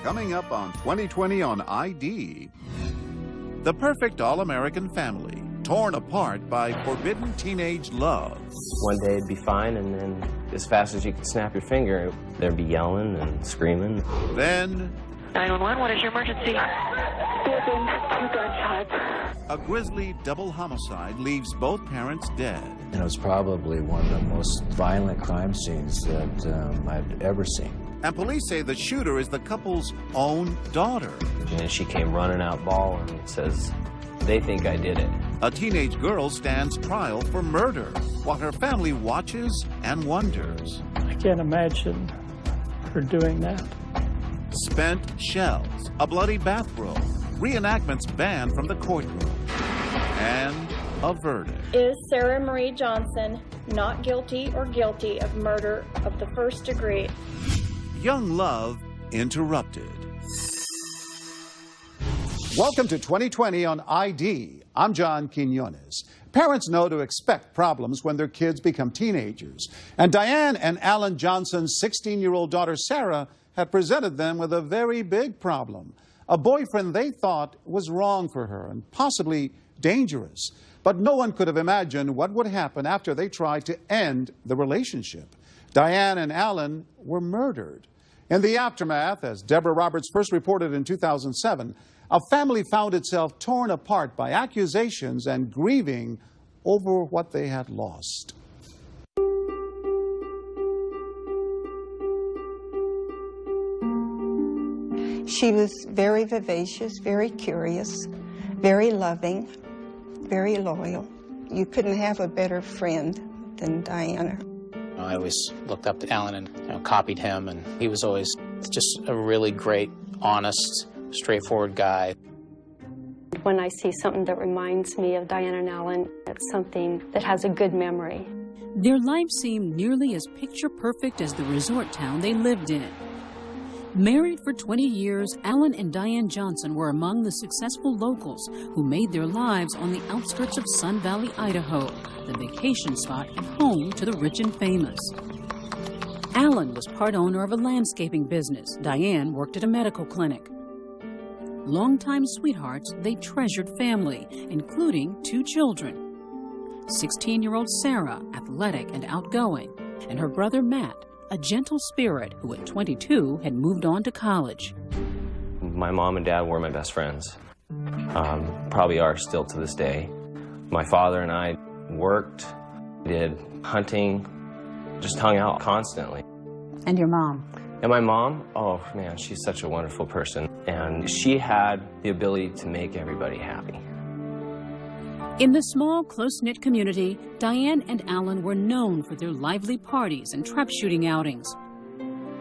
Coming up on 2020 on ID. The perfect all-American family, torn apart by forbidden teenage love. One day it'd be fine, and then as fast as you could snap your finger, they'd be yelling and screaming. Then 911, what is your emergency? There's been 2 gunshots. a grisly double homicide leaves both parents dead. And it was probably one of the most violent crime scenes that I've ever seen. And police say the shooter is the couple's own daughter. And she came running out bawling and says, "They think I did it." A teenage girl stands trial for murder, while her family watches and wonders. I can't imagine her doing that. Spent shells, a bloody bathrobe, reenactments banned from the courtroom, and a verdict. Is Sarah Marie Johnson not guilty or guilty of murder of the first degree? Young love interrupted. Welcome to 2020 on ID. I'm John Quinones. Parents know to expect problems when their kids become teenagers. And Diane and Alan Johnson's 16-year-old daughter Sarah have presented them with a very big problem. A boyfriend they thought was wrong for her and possibly dangerous. But no one could have imagined what would happen after they tried to end the relationship. Diane and Alan were murdered. In the aftermath, as Deborah Roberts first reported in 2007, a family found itself torn apart by accusations and grieving over what they had lost. She was very vivacious, very curious, very loving, very loyal. You couldn't have a better friend than Diana. I always looked up to Alan and copied him, and he was always just a really great, honest, straightforward guy. When I see something that reminds me of Diana and Alan, it's something that has a good memory. Their lives seemed nearly as picture-perfect as the resort town they lived in. Married for 20 years, Alan and Diane Johnson were among the successful locals who made their lives on the outskirts of Sun Valley, Idaho, the vacation spot and home to the rich and famous. Alan was part owner of a landscaping business. Diane worked at a medical clinic. Longtime sweethearts, they treasured family, including 2 children. 16-year-old Sarah, athletic and outgoing, and her brother Matt, a gentle spirit who at 22 had moved on to college. My mom and dad were my best friends. Probably are still to this day. My father and I worked, did hunting, just hung out constantly. And your mom? And my mom, oh man, she's such a wonderful person. And she had the ability to make everybody happy. In the small, close-knit community, Diane and Alan were known for their lively parties and trap shooting outings.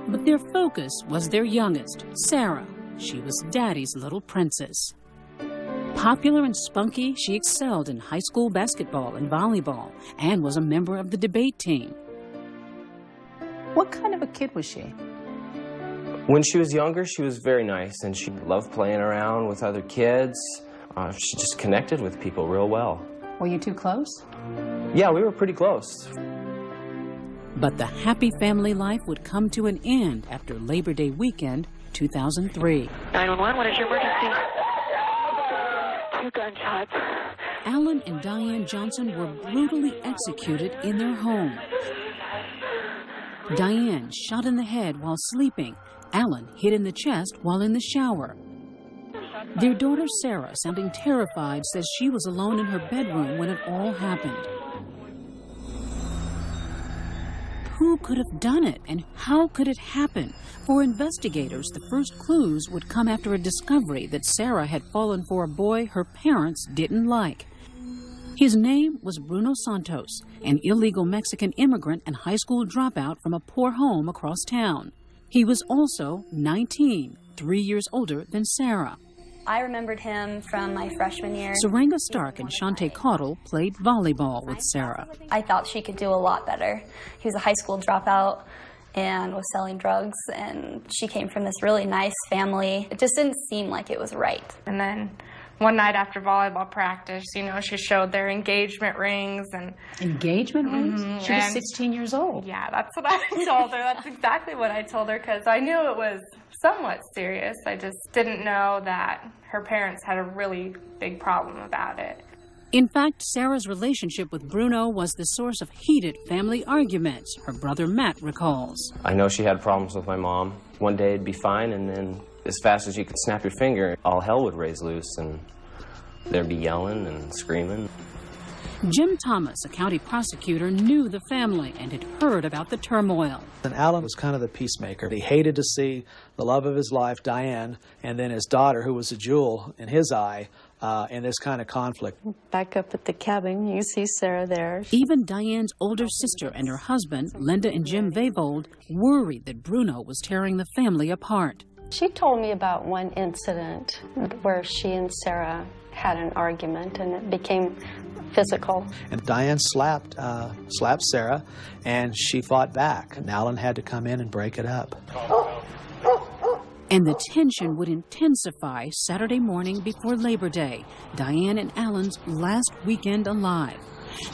But their focus was their youngest, Sarah. She was Daddy's little princess. Popular and spunky, she excelled in high school basketball and volleyball and was a member of the debate team. What kind of a kid was she? When she was younger, she was very nice, and she loved playing around with other kids. She just connected with people real well. Were you too close? Yeah, we were pretty close. But the happy family life would come to an end after Labor Day weekend, 2003. 911, what is your emergency? 2 gunshots. Alan and Diane Johnson were brutally executed in their home. Diane shot in the head while sleeping. Alan hit in the chest while in the shower. Their daughter Sarah, sounding terrified, says she was alone in her bedroom when it all happened. Who could have done it, and how could it happen? For investigators, the first clues would come after a discovery that Sarah had fallen for a boy her parents didn't like. His name was Bruno Santos, an illegal Mexican immigrant and high school dropout from a poor home across town. He was also 19, 3 years older than Sarah. I remembered him from my freshman year. Saranga Stark and Shantae Caudle played volleyball with Sarah. I thought she could do a lot better. He was a high school dropout and was selling drugs, and she came from this really nice family. It just didn't seem like it was right. And then One night after volleyball practice, you know, she showed their engagement rings and... Engagement rings? She was 16 years old. Yeah, that's what I told her. That's exactly what I told her, because I knew it was somewhat serious. I just didn't know that her parents had a really big problem about it. In fact, Sarah's relationship with Bruno was the source of heated family arguments, her brother Matt recalls. I know she had problems with my mom. One day it'd be fine, and then as fast as you could snap your finger, all hell would raise loose, and there'd be yelling and screaming. Jim Thomas, a county prosecutor, knew the family and had heard about the turmoil. And Alan was kind of the peacemaker. He hated to see the love of his life, Diane, and then his daughter, who was a jewel in his eye, in this kind of conflict. Back up at the cabin, you see Sarah there. Even Diane's older sister and her husband, Linda and Jim Vavold, worried that Bruno was tearing the family apart. She told me about one incident where she and Sarah had an argument and it became physical. And Diane slapped Sarah, and she fought back. And Alan had to come in and break it up. And the tension would intensify Saturday morning before Labor Day, Diane and Alan's last weekend alive.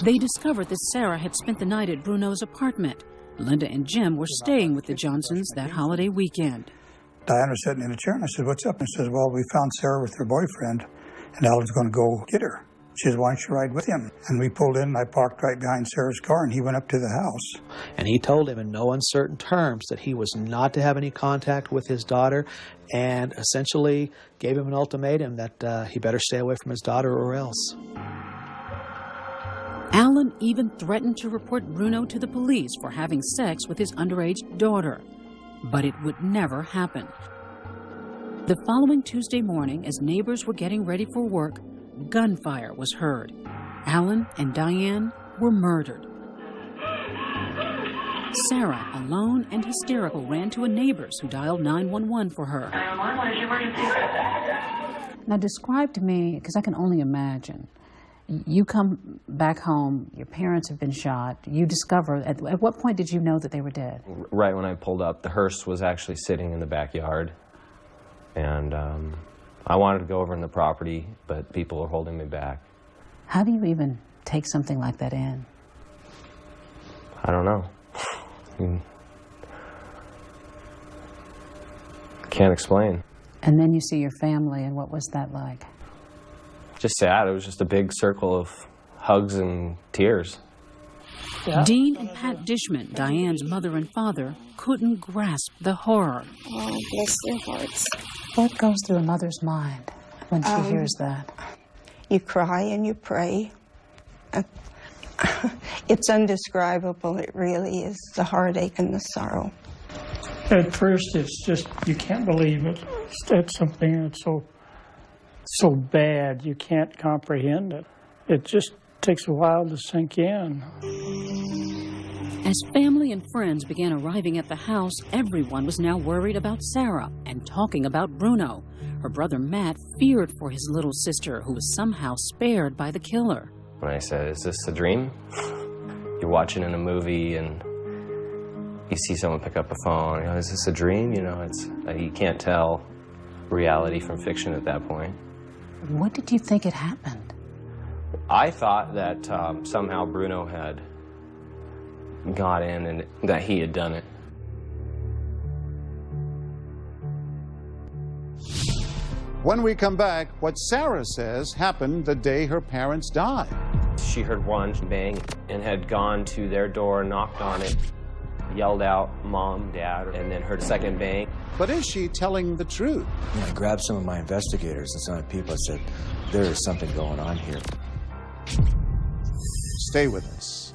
They discovered that Sarah had spent the night at Bruno's apartment. Linda and Jim were staying with the Johnsons that holiday weekend. Diane was sitting in a chair, and I said, "What's up?" And she says, "Well, we found Sarah with her boyfriend, and Alan's going to go get her." She says, "Why don't you ride with him?" And we pulled in, and I parked right behind Sarah's car, and he went up to the house. And he told him in no uncertain terms that he was not to have any contact with his daughter, and essentially gave him an ultimatum that he better stay away from his daughter or else. Alan even threatened to report Bruno to the police for having sex with his underage daughter. But it would never happen. The following Tuesday morning, as neighbors were getting ready for work, gunfire was heard. Alan and Diane were murdered. Sarah, alone and hysterical, ran to a neighbor's who dialed 911 for her. 911, what is your emergency? Now describe to me, because I can only imagine. You come back home, your parents have been shot, you discover, at what point did you know that they were dead? Right when I pulled up, the hearse was actually sitting in the backyard. And I wanted to go over in the property, but people were holding me back. How do you even take something like that in? I don't know. Can't explain. And then you see your family, and what was that like? Just sad. It was just a big circle of hugs and tears. Yeah. Dean and Pat Dishman, Diane's mother and father, couldn't grasp the horror. Oh, bless their hearts. What goes through a mother's mind when she hears that? You cry and you pray. It's indescribable. It really is, the heartache and the sorrow. At first, it's just, you can't believe it. It's something that's so bad, you can't comprehend it. It just takes a while to sink in. As family and friends began arriving at the house, everyone was now worried about Sarah and talking about Bruno. Her brother Matt feared for his little sister, who was somehow spared by the killer. When I said, "Is this a dream?" You're watching in a movie and you see someone pick up a phone. You know, is this a dream? You know, it's you can't tell reality from fiction at that point. What did you think had happened? I thought that somehow Bruno had got in and that he had done it. When we come back, what Sarah says happened the day her parents died. She heard one bang and had gone to their door, knocked on it, yelled out, "Mom, Dad," and then heard a second bang. But is she telling the truth? I grabbed some of my investigators and some of the people. I said, there is something going on here. Stay with us.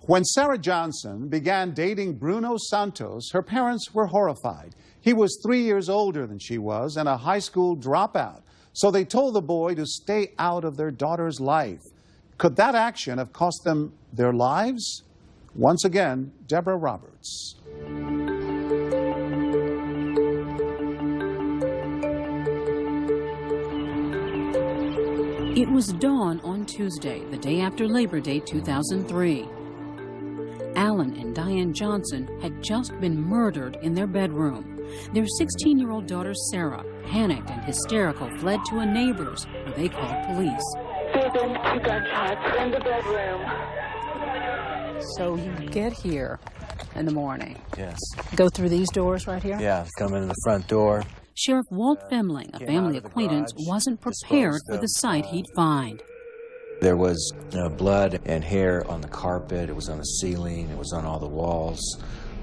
When Sarah Johnson began dating Bruno Santos, her parents were horrified. He was 3 years older than she was and a high school dropout. So they told the boy to stay out of their daughter's life. Could that action have cost them their lives? Once again, Deborah Roberts. It was dawn on Tuesday, the day after Labor Day 2003. Alan and Diane Johnson had just been murdered in their bedroom. Their 16-year-old daughter, Sarah, panicked and hysterical, fled to a neighbor's where they called police. There have been 2 gunshots in the bedroom. So you get here in the morning. Yes. Go through these doors right here? Yeah, come in the front door. Sheriff Walt Femling, a family acquaintance, wasn't prepared for the sight he'd find. There was blood and hair on the carpet. It was on the ceiling. It was on all the walls.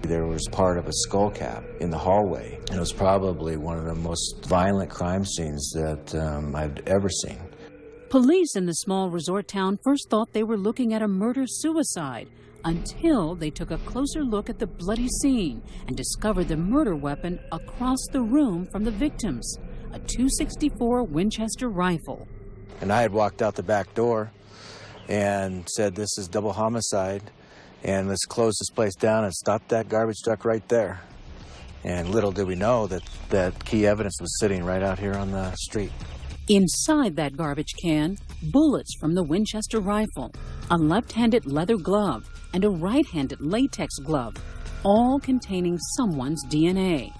There was part of a skull cap in the hallway. And it was probably one of the most violent crime scenes that I've ever seen. Police in the small resort town first thought they were looking at a murder-suicide until they took a closer look at the bloody scene and discovered the murder weapon across the room from the victims, a .264 Winchester rifle. And I had walked out the back door and said, this is double homicide, and let's close this place down and stop that garbage truck right there. And little did we know that that key evidence was sitting right out here on the street. Inside that garbage can, bullets from the Winchester rifle, a left-handed leather glove, and a right-handed latex glove, all containing someone's DNA.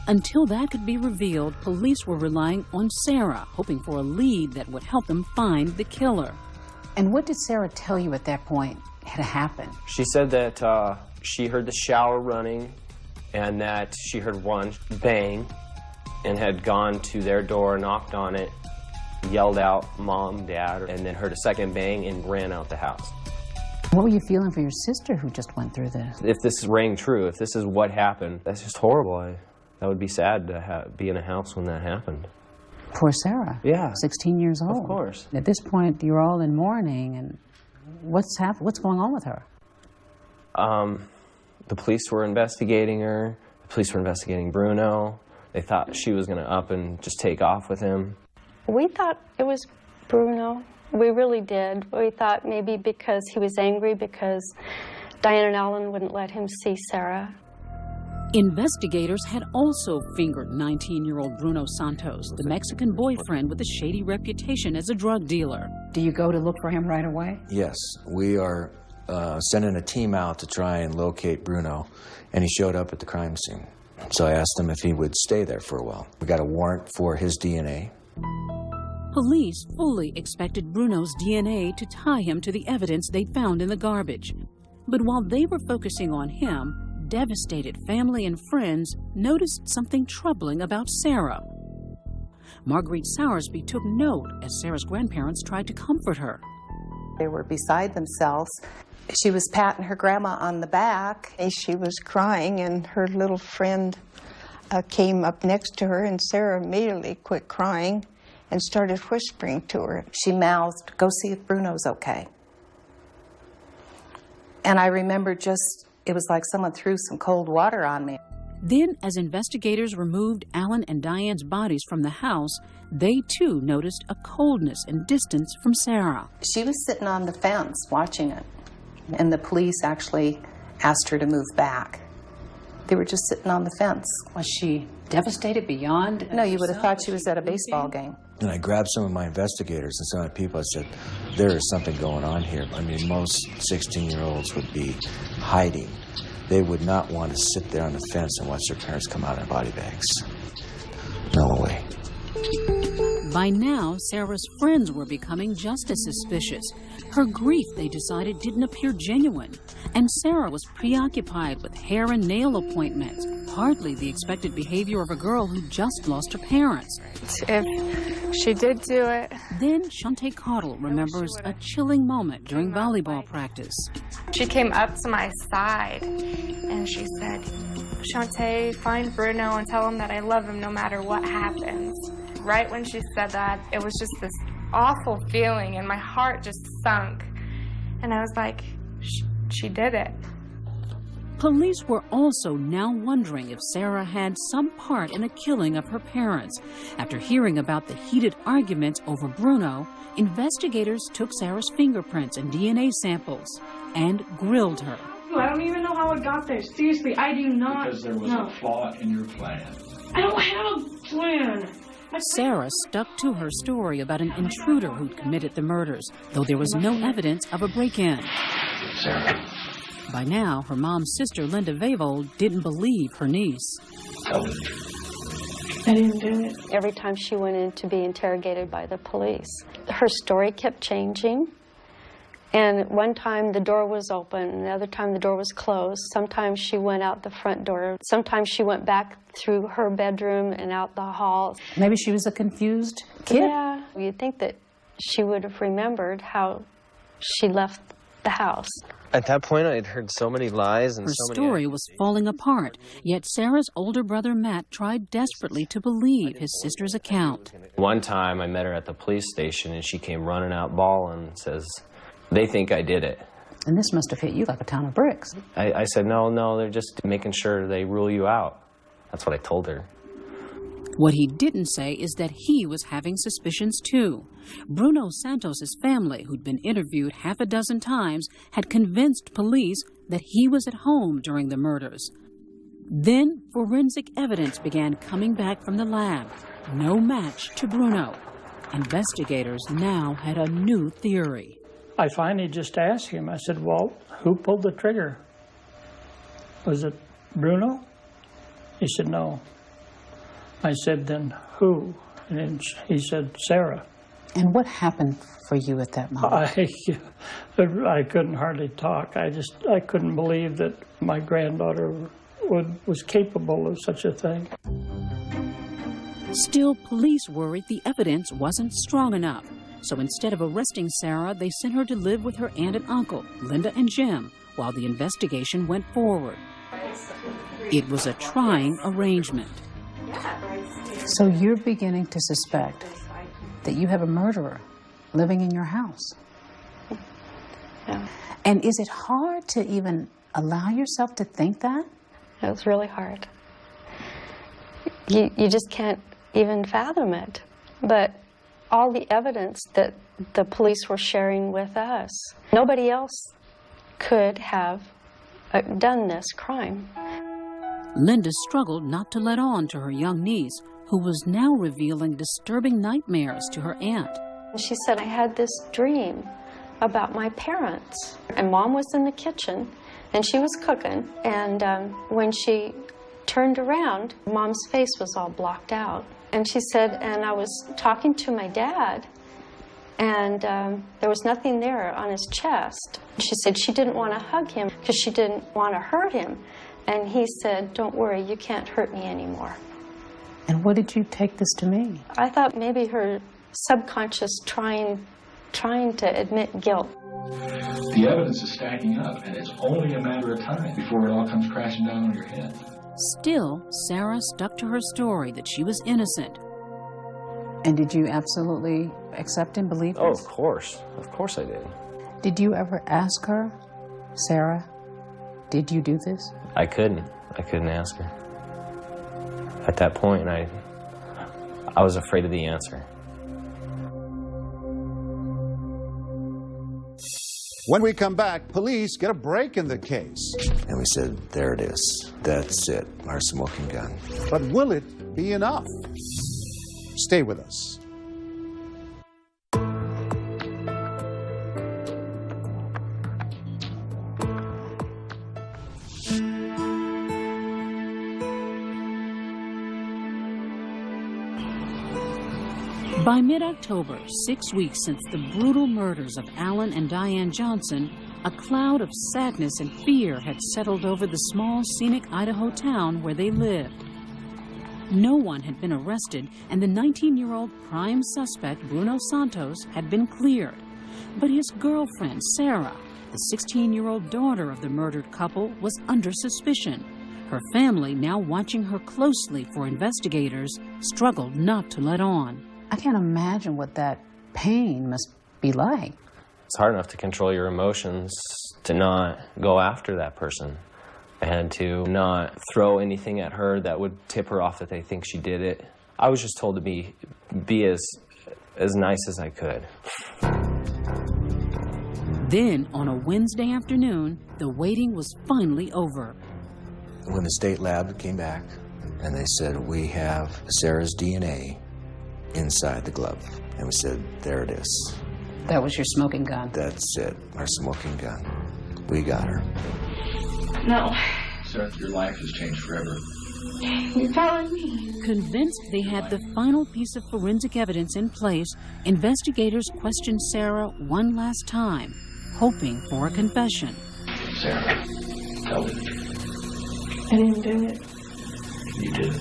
Until that could be revealed, police were relying on Sarah, hoping for a lead that would help them find the killer. And what did Sarah tell you at that point had happened? She said that she heard the shower running and that she heard one bang and had gone to their door, knocked on it, yelled out, "Mom, Dad," and then heard a second bang and ran out the house. What were you feeling for your sister who just went through this? If this rang true, if this is what happened, that's just horrible. That would be sad to be in a house when that happened. Poor Sarah. Yeah. 16 years old. Of course. At this point, you're all in mourning, and what's going on with her? The police were investigating her. The police were investigating Bruno. They thought she was going to up and just take off with him. We thought it was Bruno. We really did. We thought maybe because he was angry because Diane and Alan wouldn't let him see Sarah. Investigators had also fingered 19-year-old Bruno Santos, the Mexican boyfriend with a shady reputation as a drug dealer. Do you go to look for him right away? Yes, we are sending a team out to try and locate Bruno, and he showed up at the crime scene. So I asked him if he would stay there for a while. We got a warrant for his DNA. Police fully expected Bruno's DNA to tie him to the evidence they'd found in the garbage. But while they were focusing on him, devastated family and friends noticed something troubling about Sarah. Marguerite Soursby took note as Sarah's grandparents tried to comfort her. They were beside themselves. She was patting her grandma on the back. She was crying, and her little friend came up next to her, and Sarah immediately quit crying and started whispering to her. She mouthed, "Go see if Bruno's okay." And I remember it was like someone threw some cold water on me. Then, as investigators removed Alan and Diane's bodies from the house, they too noticed a coldness and distance from Sarah. She was sitting on the fence watching it, and the police actually asked her to move back. They were just sitting on the fence. Was she devastated beyond? No, you would have thought she was at a baseball game. And I grabbed some of my investigators and some of the people. I said, there is something going on here. I mean, most 16-year-olds would be hiding. They would not want to sit there on the fence and watch their parents come out in body bags. No way. By now, Sarah's friends were becoming just as suspicious. Her grief, they decided, didn't appear genuine. And Sarah was preoccupied with hair and nail appointments, hardly the expected behavior of a girl who just lost her parents. If she did do it. Then Shante Cottle remembers a chilling moment during volleyball practice. She came up to my side and she said, "Shante, find Bruno and tell him that I love him no matter what happens." Right when she said that, it was just this awful feeling and my heart just sunk. And I was like, she did it. Police were also now wondering if Sarah had some part in the killing of her parents. After hearing about the heated arguments over Bruno, investigators took Sarah's fingerprints and DNA samples and grilled her. I don't even know how it got there. Seriously, I do not know. Because there was a flaw in your plan. I don't have a plan. Sarah stuck to her story about an intruder who'd committed the murders, though there was no evidence of a break-in. Sarah, By now, her mom's sister, Linda Vavold, didn't believe her niece. I didn't do it. Every time she went in to be interrogated by the police, her story kept changing. And one time the door was open, and the other time the door was closed. Sometimes she went out the front door. Sometimes she went back through her bedroom and out the hall. Maybe she was a confused kid? Yeah. You'd think that she would have remembered how she left the house. At that point, I'd heard so many lies and her story was falling apart, yet Sarah's older brother Matt tried desperately to believe his sister's account. One time I met her at the police station and she came running out bawling and says, "They think I did it." And this must have hit you like a ton of bricks. I said, no, they're just making sure they rule you out. That's what I told her. What he didn't say is that he was having suspicions too. Bruno Santos' family, who'd been interviewed half a dozen times, had convinced police that he was at home during the murders. Then forensic evidence began coming back from the lab. No match to Bruno. Investigators now had a new theory. I finally just asked him, I said, "Well, who pulled the trigger? Was it Bruno?" He said, "No." I said, "Then who?" And then he said, "Sarah." And what happened for you at that moment? I couldn't hardly talk. I couldn't believe that my granddaughter was capable of such a thing. Still, police worried the evidence wasn't strong enough. So instead of arresting Sarah, they sent her to live with her aunt and uncle, Linda and Jim, while the investigation went forward. It was a trying arrangement. So you're beginning to suspect that you have a murderer living in your house. Yeah. And is it hard to even allow yourself to think that? It was really hard. You just can't even fathom it. But all the evidence that the police were sharing with us, nobody else could have done this crime. Linda struggled not to let on to her young niece, who was now revealing disturbing nightmares to her aunt. She said, "I had this dream about my parents." And Mom was in the kitchen, and she was cooking. And when she turned around, Mom's face was all blocked out. And she said, and I was talking to my dad, and there was nothing there on his chest. She said she didn't want to hug him because she didn't want to hurt him. And he said, "Don't worry, you can't hurt me anymore." And what did you take this to mean? I thought maybe her subconscious trying to admit guilt. The evidence is stacking up, and it's only a matter of time before it all comes crashing down on your head. Still, Sarah stuck to her story that she was innocent. And did you absolutely accept and believe this? Oh, of course. Of course I did. Did you ever ask her, "Sarah, did you do this?" I couldn't ask her. At that point, I was afraid of the answer. When we come back, police get a break in the case. And we said, there it is. That's it, our smoking gun. But will it be enough? Stay with us. By mid-October, 6 weeks since the brutal murders of Alan and Diane Johnson, a cloud of sadness and fear had settled over the small, scenic Idaho town where they lived. No one had been arrested, and the 19-year-old prime suspect, Bruno Santos, had been cleared. But his girlfriend, Sarah, the 16-year-old daughter of the murdered couple, was under suspicion. Her family, now watching her closely for investigators, struggled not to let on. I can't imagine what that pain must be like. It's hard enough to control your emotions, to not go after that person, and to not throw anything at her that would tip her off that they think she did it. I was just told to be as nice as I could. Then, on a Wednesday afternoon, the waiting was finally over. When the state lab came back, and they said, we have Sarah's DNA inside the glove. And we said, there it is. That was your smoking gun. That's it, our smoking gun. We got her. No. Sarah, your life has changed forever. You're telling me. Convinced they had the final piece of forensic evidence in place, investigators questioned Sarah one last time, hoping for a confession. Sarah, tell me. I didn't do it. You did.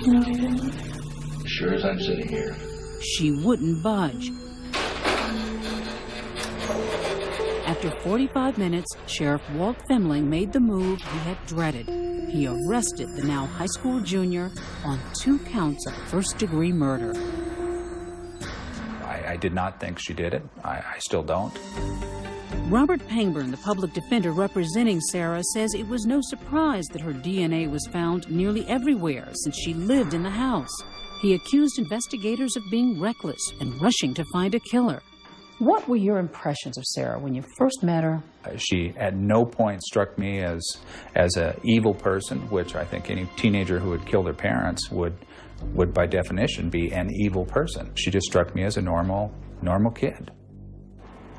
No, I didn't. Sure as I'm sitting here. She wouldn't budge. After 45 minutes, Sheriff Walt Femling made the move he had dreaded. He arrested the now high school junior on 2 counts of first-degree murder. I did not think she did it. I still don't. Robert Pangburn, the public defender representing Sarah, says it was no surprise that her DNA was found nearly everywhere since she lived in the house. He accused investigators of being reckless and rushing to find a killer. What were your impressions of Sarah when you first met her? She at no point struck me as an evil person, which I think any teenager who would kill their parents would by definition be an evil person. She just struck me as a normal kid.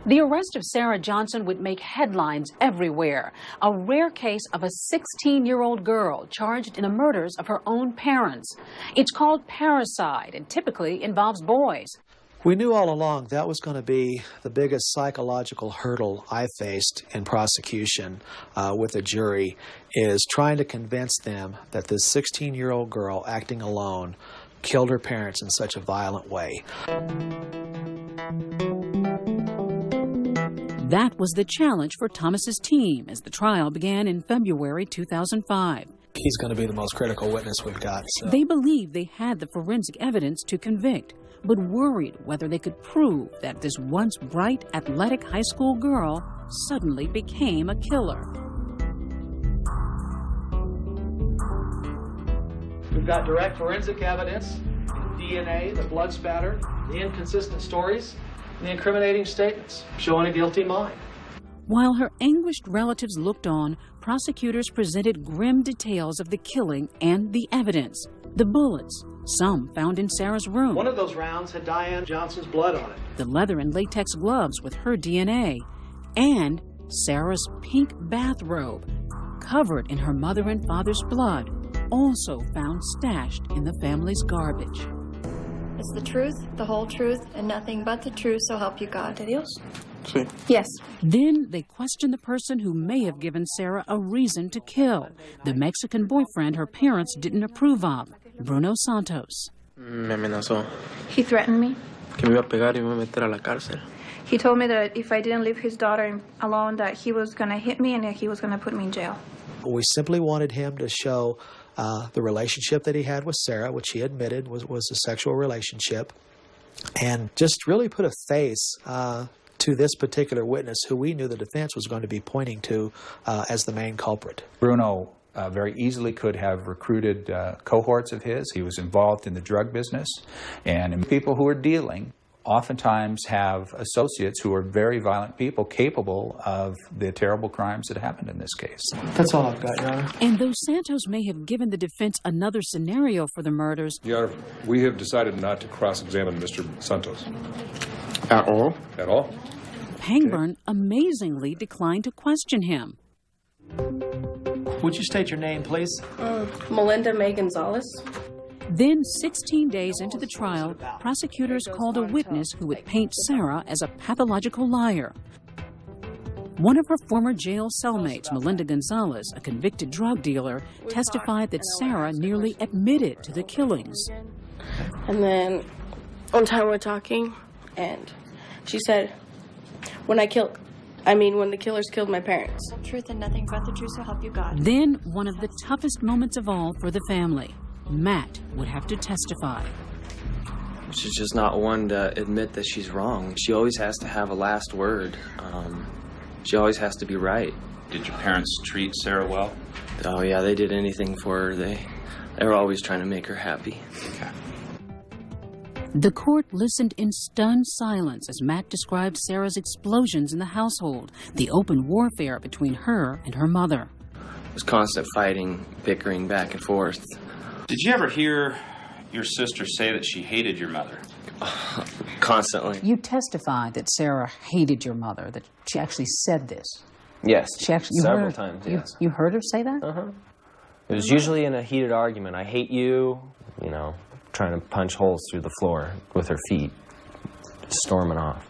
The arrest of Sarah Johnson would make headlines everywhere. A rare case of a 16-year-old girl charged in the murders of her own parents. It's called parricide and typically involves boys. We knew all along that was going to be the biggest psychological hurdle I faced in prosecution with a jury, is trying to convince them that this 16-year-old girl acting alone killed her parents in such a violent way. That was the challenge for Thomas's team as the trial began in February 2005. He's going to be the most critical witness we've got. So. They believed they had the forensic evidence to convict, but worried whether they could prove that this once bright, athletic high school girl suddenly became a killer. We've got direct forensic evidence, DNA, the blood spatter, the inconsistent stories, and the incriminating statements showing a guilty mind. While her anguished relatives looked on, prosecutors presented grim details of the killing and the evidence. The bullets, some found in Sarah's room. One of those rounds had Diane Johnson's blood on it. The leather and latex gloves with her DNA. And Sarah's pink bathrobe, covered in her mother and father's blood, also found stashed in the family's garbage. It's the truth, the whole truth, and nothing but the truth, so help you God. ¿De Dios? Sí. Yes. Then they questioned the person who may have given Sarah a reason to kill, the Mexican boyfriend her parents didn't approve of, Bruno Santos. Me amenazó. He threatened me. Que me iba a pegar y me iba a meter a la cárcel. He told me that if I didn't leave his daughter alone, that he was going to hit me and that he was going to put me in jail. We simply wanted him to show the relationship that he had with Sarah, which he admitted was a sexual relationship, and just really put a face to this particular witness who we knew the defense was going to be pointing to as the main culprit. Bruno very easily could have recruited cohorts of his. He was involved in the drug business, and people who are dealing oftentimes have associates who are very violent people capable of the terrible crimes that happened in this case. That's all I've got, Your Honor. And though Santos may have given the defense another scenario for the murders, Your Honor, we have decided not to cross-examine Mr. Santos. At all? At all. Pangburn amazingly declined to question him. Would you state your name, please? Melinda May Gonzalez. Then, 16 days into the trial, prosecutors called a witness who would paint Sarah as a pathological liar. One of her former jail cellmates, Melinda Gonzalez, a convicted drug dealer, testified that Sarah nearly admitted to the killings. And then one time we're talking, and she said, when the killers killed my parents. Truth and nothing but the truth, so help you God. Then, one of the toughest moments of all for the family. Matt would have to testify. She's just not one to admit that she's wrong. She always has to have a last word. She always has to be right. Did your parents treat Sarah well? Oh yeah, they did anything for her. They were always trying to make her happy. Okay. The court listened in stunned silence as Matt described Sarah's explosions in the household, the open warfare between her and her mother. It was constant fighting, bickering back and forth. Did you ever hear your sister say that she hated your mother? Constantly. You testified that Sarah hated your mother, that she actually said this. Yes. She actually several times. Yes. You heard her say that? It was usually in a heated argument. I hate you. You know, trying to punch holes through the floor with her feet, storming off.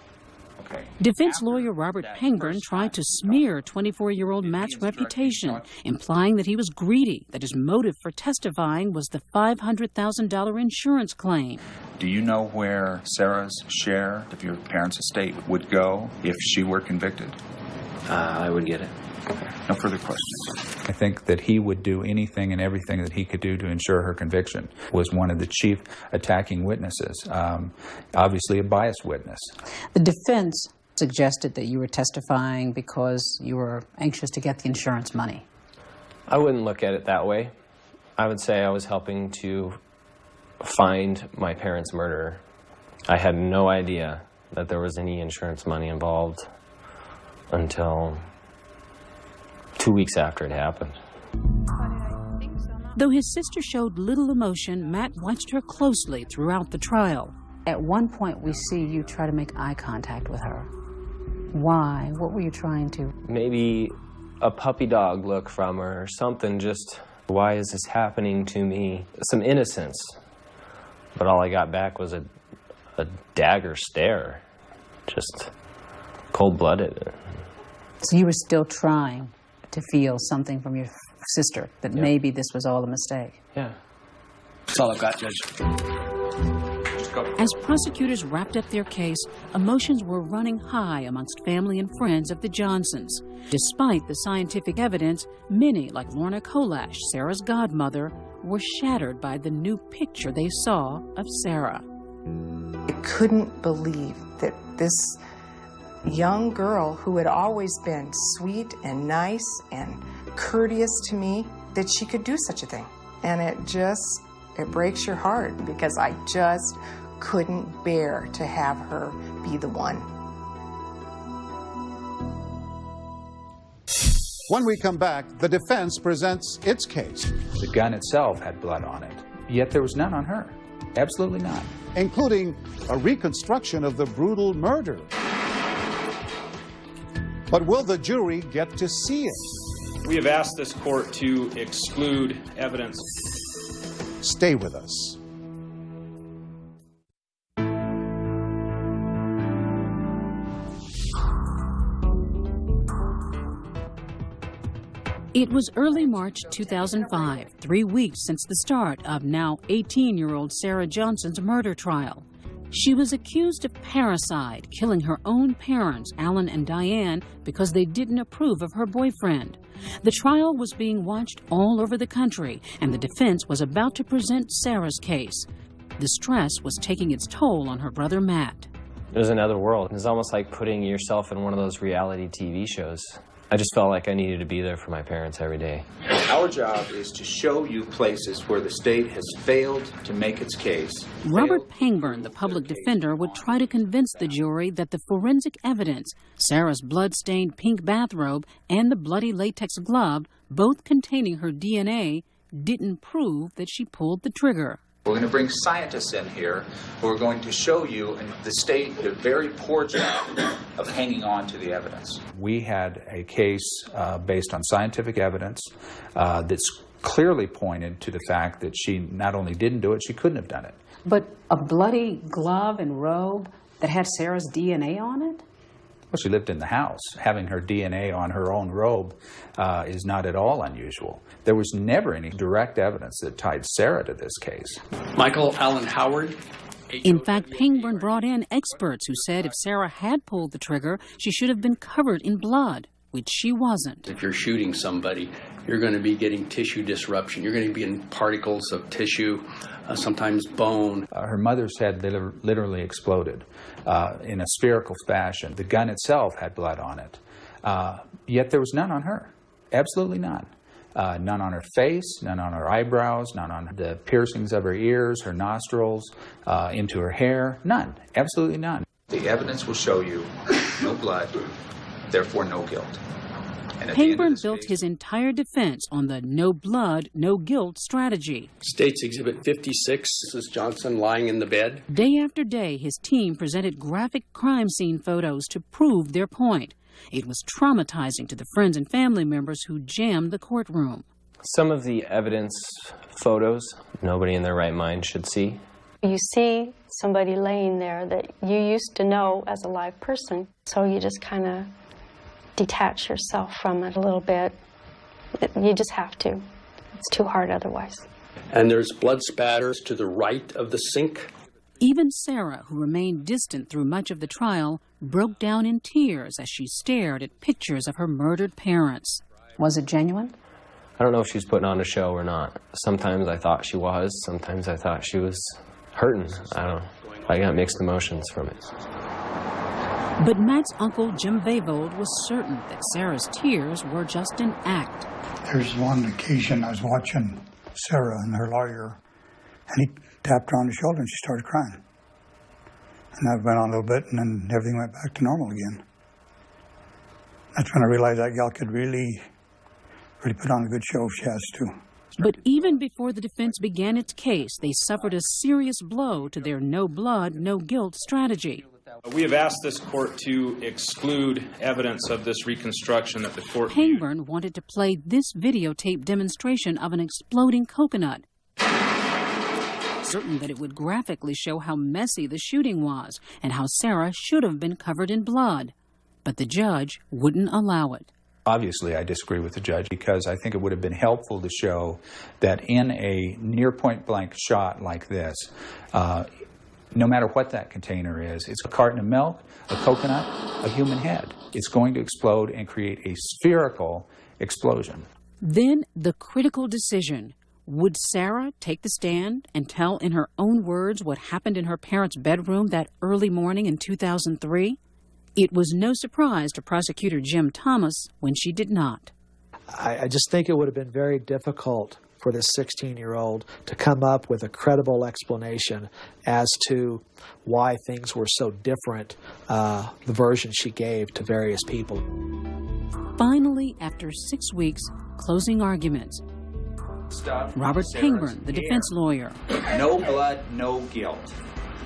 Defense lawyer Robert Pangburn tried to smear 24-year-old Matt's reputation, implying that he was greedy, that his motive for testifying was the $500,000 insurance claim. Do you know where Sarah's share of your parents' estate would go if she were convicted? I would get it. No further questions. I think that he would do anything and everything that he could do to ensure her conviction. Was one of the chief attacking witnesses, obviously a biased witness. The defense suggested that you were testifying because you were anxious to get the insurance money. I wouldn't look at it that way. I would say I was helping to find my parents' murderer. I had no idea that there was any insurance money involved until 2 weeks after it happened. Though his sister showed little emotion, Matt watched her closely throughout the trial. At one point, we see you try to make eye contact with her. Why? What were you trying to? Maybe a puppy dog look from her, or something, just, why is this happening to me? Some innocence. But all I got back was a dagger stare, just cold-blooded. So you were still trying to feel something from your sister, that maybe this was all a mistake. Yeah. That's all I've got, Judge. As prosecutors wrapped up their case, emotions were running high amongst family and friends of the Johnsons. Despite the scientific evidence, many, like Lorna Kolash, Sarah's godmother, were shattered by the new picture they saw of Sarah. I couldn't believe that this young girl who had always been sweet and nice and courteous to me, that she could do such a thing. And it breaks your heart, because I just couldn't bear to have her be the one. When we come back, the defense presents its case. The gun itself had blood on it, yet there was none on her. Absolutely none. Including a reconstruction of the brutal murder. But will the jury get to see it? We have asked this court to exclude evidence. Stay with us. It was early March 2005, 3 weeks since the start of now 18-year-old Sarah Johnson's murder trial. She was accused of parricide, killing her own parents, Alan and Diane, because they didn't approve of her boyfriend. The trial was being watched all over the country, and the defense was about to present Sarah's case. The stress was taking its toll on her brother Matt. It was another world. It was almost like putting yourself in one of those reality TV shows. I just felt like I needed to be there for my parents every day. Our job is to show you places where the state has failed to make its case. Robert Pangburn, the public defender, would try to convince the jury that the forensic evidence, Sarah's blood-stained pink bathrobe and the bloody latex glove, both containing her DNA, didn't prove that she pulled the trigger. We're going to bring scientists in here who are going to show you, and the state did a very poor job of hanging on to the evidence. We had a case based on scientific evidence that's clearly pointed to the fact that she not only didn't do it, she couldn't have done it. But a bloody glove and robe that had Sarah's DNA on it? Well, she lived in the house. Having her DNA on her own robe is not at all unusual. There was never any direct evidence that tied Sarah to this case. Michael Allen Howard. In fact, Pangburn brought in experts who said if Sarah had pulled the trigger, she should have been covered in blood, which she wasn't. If you're shooting somebody, you're going to be getting tissue disruption. You're going to be getting particles of tissue, sometimes bone. Her mother's head literally exploded in a spherical fashion. The gun itself had blood on it, yet there was none on her. Absolutely none. None on her face, none on her eyebrows, none on the piercings of her ears, her nostrils, into her hair. None. Absolutely none. The evidence will show you no blood, therefore no guilt. Pangburn built his entire defense on the no blood, no guilt strategy. State's Exhibit 56, this is Johnson lying in the bed. Day after day, his team presented graphic crime scene photos to prove their point. It was traumatizing to the friends and family members who jammed the courtroom. Some of the evidence photos, nobody in their right mind should see. You see somebody laying there that you used to know as a live person, so you just kind of detach yourself from it a little bit. You just have to. It's too hard otherwise. And there's blood spatters to the right of the sink. Even Sarah, who remained distant through much of the trial, broke down in tears as she stared at pictures of her murdered parents. Was it genuine? I don't know if she's putting on a show or not. Sometimes I thought she was. Sometimes I thought she was hurting. I don't know. I got mixed emotions from it. But Matt's uncle, Jim Vavold, was certain that Sarah's tears were just an act. There's one occasion I was watching Sarah and her lawyer, and he tapped her on the shoulder and she started crying. And that went on a little bit, and then everything went back to normal again. That's when I realized that gal could really put on a good show if she has to. But even before the defense began its case, they suffered a serious blow to their no blood, no guilt strategy. We have asked this court to exclude evidence of this reconstruction that the court... Pangburn wanted to play this videotape demonstration of an exploding coconut, certain that it would graphically show how messy the shooting was and how Sarah should have been covered in blood. But the judge wouldn't allow it. Obviously, I disagree with the judge because I think it would have been helpful to show that in a near point-blank shot like this, no matter what that container is, it's a carton of milk, a coconut, a human head. It's going to explode and create a spherical explosion. Then the critical decision. Would Sarah take the stand and tell in her own words what happened in her parents' bedroom that early morning in 2003? It was no surprise to prosecutor Jim Thomas when she did not. I just think it would have been very difficult for this 16-year-old to come up with a credible explanation as to why things were so different, the version she gave to various people. Finally, after 6 weeks, closing arguments. Robert Pangburn, the defense lawyer. No blood, no guilt.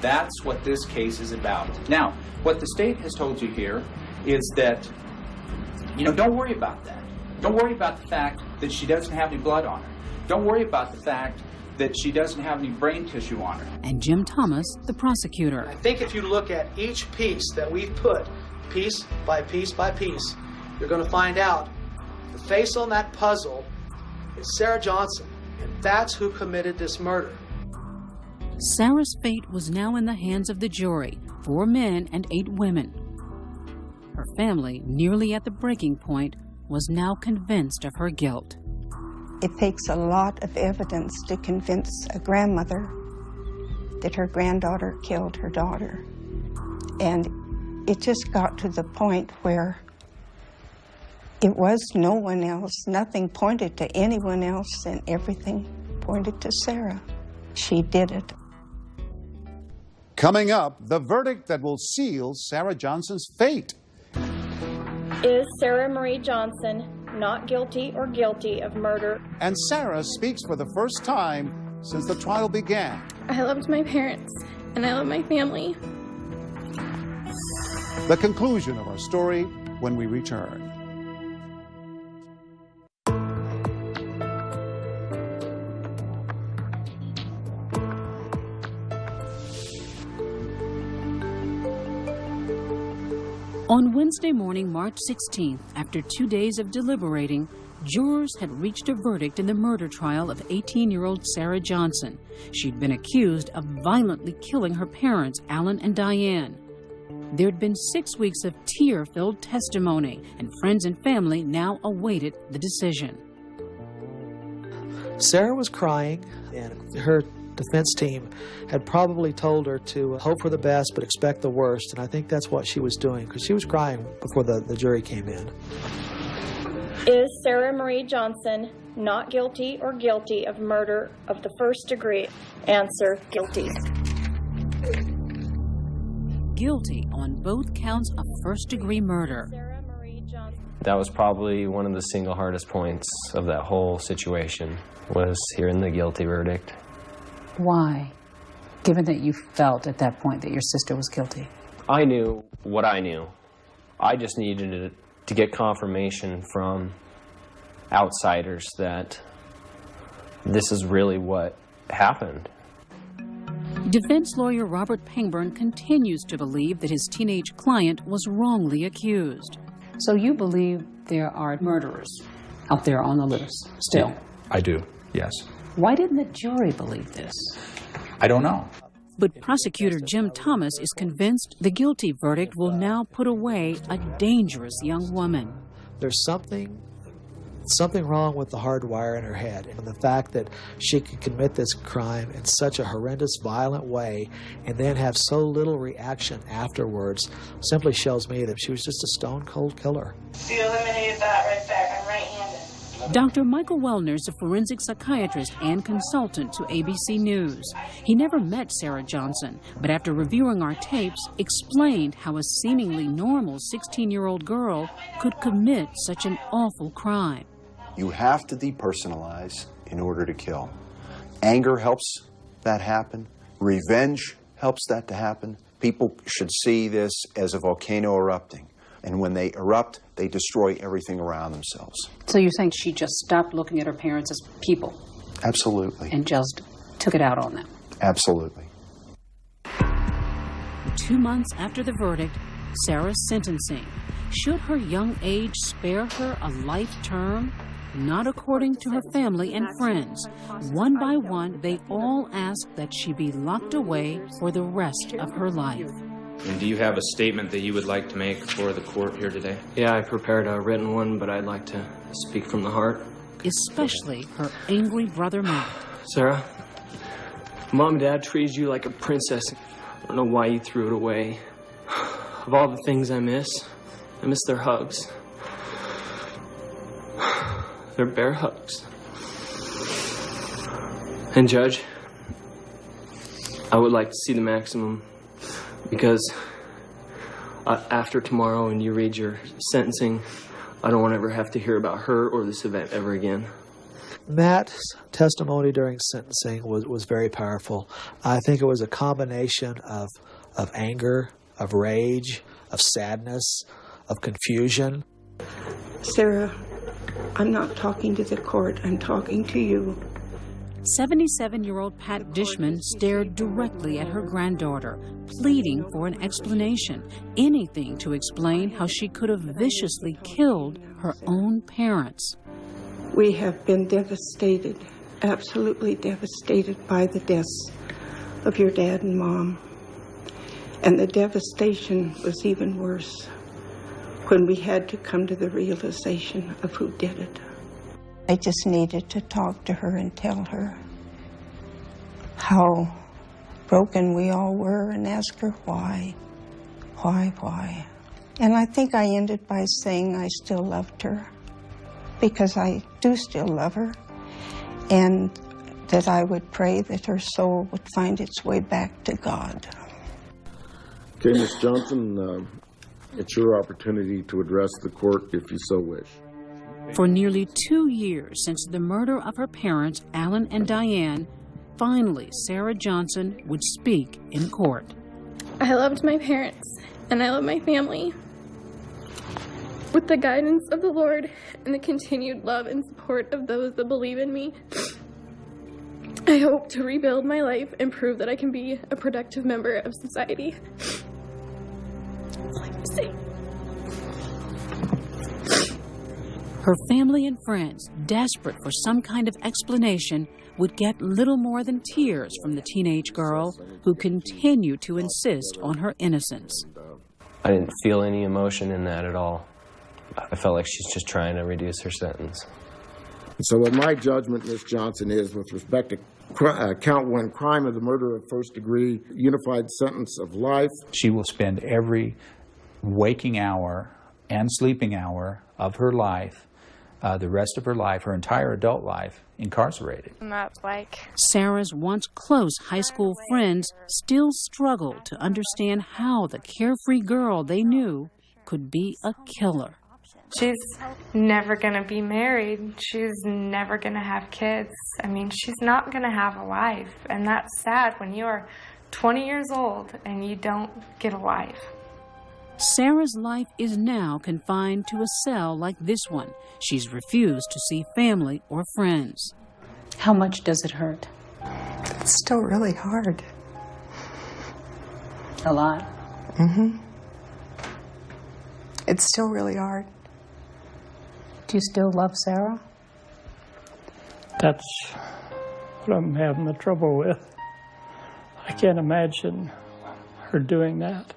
That's what this case is about. Now, what the state has told you here is that, don't worry about that. Don't worry about the fact that she doesn't have any blood on her. Don't worry about the fact that she doesn't have any brain tissue on her. And Jim Thomas, the prosecutor. I think if you look at each piece that we've put, piece by piece by piece, you're going to find out the face on that puzzle is Sarah Johnson, and that's who committed this murder. Sarah's fate was now in the hands of the jury, 4 men and 8 women. Her family, nearly at the breaking point, was now convinced of her guilt. It takes a lot of evidence to convince a grandmother that her granddaughter killed her daughter. And it just got to the point where it was no one else. Nothing pointed to anyone else, and everything pointed to Sarah. She did it. Coming up, the verdict that will seal Sarah Johnson's fate. Is Sarah Marie Johnson not guilty or guilty of murder? And Sarah speaks for the first time since the trial began. I loved my parents, and I love my family. The conclusion of our story when we return. On Wednesday morning, March 16th, after 2 days of deliberating, jurors had reached a verdict in the murder trial of 18-year-old Sarah Johnson. She'd been accused of violently killing her parents, Alan and Diane. There'd been 6 weeks of tear-filled testimony, and friends and family now awaited the decision. Sarah was crying, and her defense team had probably told her to hope for the best but expect the worst, and I think that's what she was doing, because she was crying before the jury came in. Is Sarah Marie Johnson not guilty or guilty of murder of the first degree? Answer, guilty. Guilty on both counts of first-degree murder. That was probably one of the single hardest points of that whole situation, was hearing the guilty verdict. Why? Given that you felt at that point that your sister was guilty? I knew what I knew. I just needed to get confirmation from outsiders that this is really what happened. Defense lawyer Robert Pangburn continues to believe that his teenage client was wrongly accused. So you believe there are murderers out there on the loose still? I do, yes. Why didn't the jury believe this? I don't know. But prosecutor Jim Thomas is convinced the guilty verdict will now put away a dangerous young woman. There's something wrong with the hard wire in her head, and the fact that she could commit this crime in such a horrendous, violent way and then have so little reaction afterwards simply shows me that she was just a stone-cold killer. So you eliminated that right there. I'm right-handed. Dr. Michael Wellner is a forensic psychiatrist and consultant to ABC News. He never met Sarah Johnson, but after reviewing our tapes, explained how a seemingly normal 16-year-old girl could commit such an awful crime. You have to depersonalize in order to kill. Anger helps that happen. Revenge helps that to happen. People should see this as a volcano erupting. And when they erupt, they destroy everything around themselves. So you think she just stopped looking at her parents as people? Absolutely. And just took it out on them? Absolutely. 2 months after the verdict, Sarah's sentencing. Should her young age spare her a life term? Not according to her family and friends. One by one, they all ask that she be locked away for the rest of her life. And do you have a statement that you would like to make for the court here today? Yeah, I prepared a written one, but I'd like to speak from the heart. Especially her angry brother Matt. Sarah, Mom and Dad treated you like a princess. I don't know why you threw it away. Of all the things I miss their hugs. Their bare hugs. And Judge, I would like to see the maximum because after tomorrow and you read your sentencing, I don't want to ever have to hear about her or this event ever again. Matt's testimony during sentencing was very powerful. I think it was a combination of anger, of rage, of sadness, of confusion. Sarah, I'm not talking to the court, I'm talking to you. 77-year-old Pat Dishman stared directly at her granddaughter, pleading for an explanation, anything to explain how she could have viciously killed her own parents. We have been devastated, absolutely devastated by the deaths of your dad and mom. And the devastation was even worse when we had to come to the realization of who did it. I just needed to talk to her and tell her how broken we all were and ask her why. And I think I ended by saying I still loved her, because I do still love her, and that I would pray that her soul would find its way back to God. Okay, Ms. Johnson, it's your opportunity to address the court if you so wish. For nearly 2 years since the murder of her parents, Alan and Diane, finally Sarah Johnson would speak in court. I loved my parents, and I love my family. With the guidance of the Lord and the continued love and support of those that believe in me, I hope to rebuild my life and prove that I can be a productive member of society. That's all I have to say. Her family and friends, desperate for some kind of explanation, would get little more than tears from the teenage girl who continued to insist on her innocence. I didn't feel any emotion in that at all. I felt like she's just trying to reduce her sentence. So what my judgment, Ms. Johnson, is with respect to count one, crime of the murder of first degree, unified sentence of life. She will spend every waking hour and sleeping hour of her life, the rest of her life, her entire adult life, incarcerated. And that's like... Sarah's once close high school friends still struggle to understand how the carefree girl they knew could be a killer. She's never going to be married. She's never going to have kids. I mean, she's not going to have a life. And that's sad when you are 20 years old and you don't get a life. Sarah's life is now confined to a cell like this one. She's refused to see family or friends. How much does it hurt? It's still really hard. A lot? Mm-hmm. It's still really hard. Do you still love Sarah? That's what I'm having the trouble with. I can't imagine her doing that.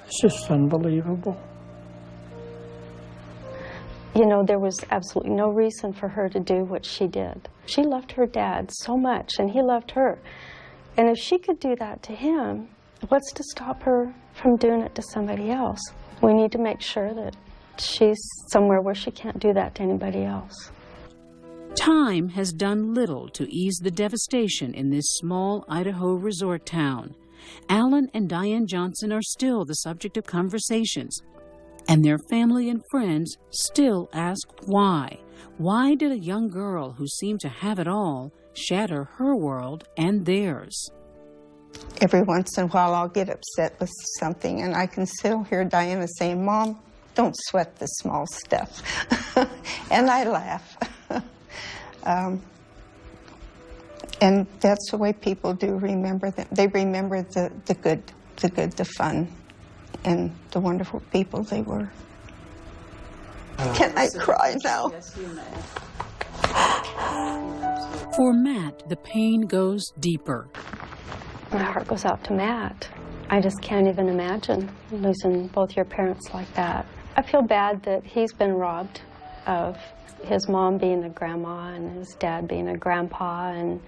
It's just unbelievable. You know, there was absolutely no reason for her to do what she did. She loved her dad so much, and he loved her. And if she could do that to him, what's to stop her from doing it to somebody else? We need to make sure that she's somewhere where she can't do that to anybody else. Time has done little to ease the devastation in this small Idaho resort town. Alan and Diane Johnson are still the subject of conversations, and their family and friends still ask why. Why did a young girl who seemed to have it all shatter her world and theirs? Every once in a while I'll get upset with something, and I can still hear Diana saying, "Mom, don't sweat the small stuff." And I laugh. And that's the way people do remember them. They remember the good, the fun, and the wonderful people they were. Can I cry now? For Matt, the pain goes deeper. My heart goes out to Matt. I just can't even imagine losing both your parents like that. I feel bad that he's been robbed of his mom being a grandma and his dad being a grandpa, and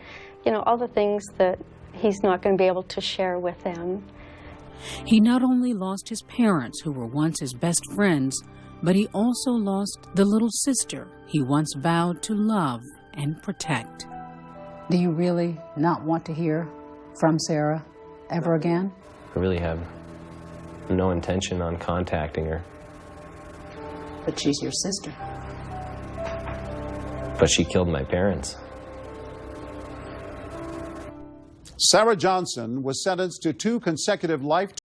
you know, all the things that he's not going to be able to share with them. He not only lost his parents, who were once his best friends, but he also lost the little sister he once vowed to love and protect. Do you really not want to hear from Sarah ever again? I really have no intention on contacting her. But she's your sister. But she killed my parents. Sarah Johnson was sentenced to 2 consecutive life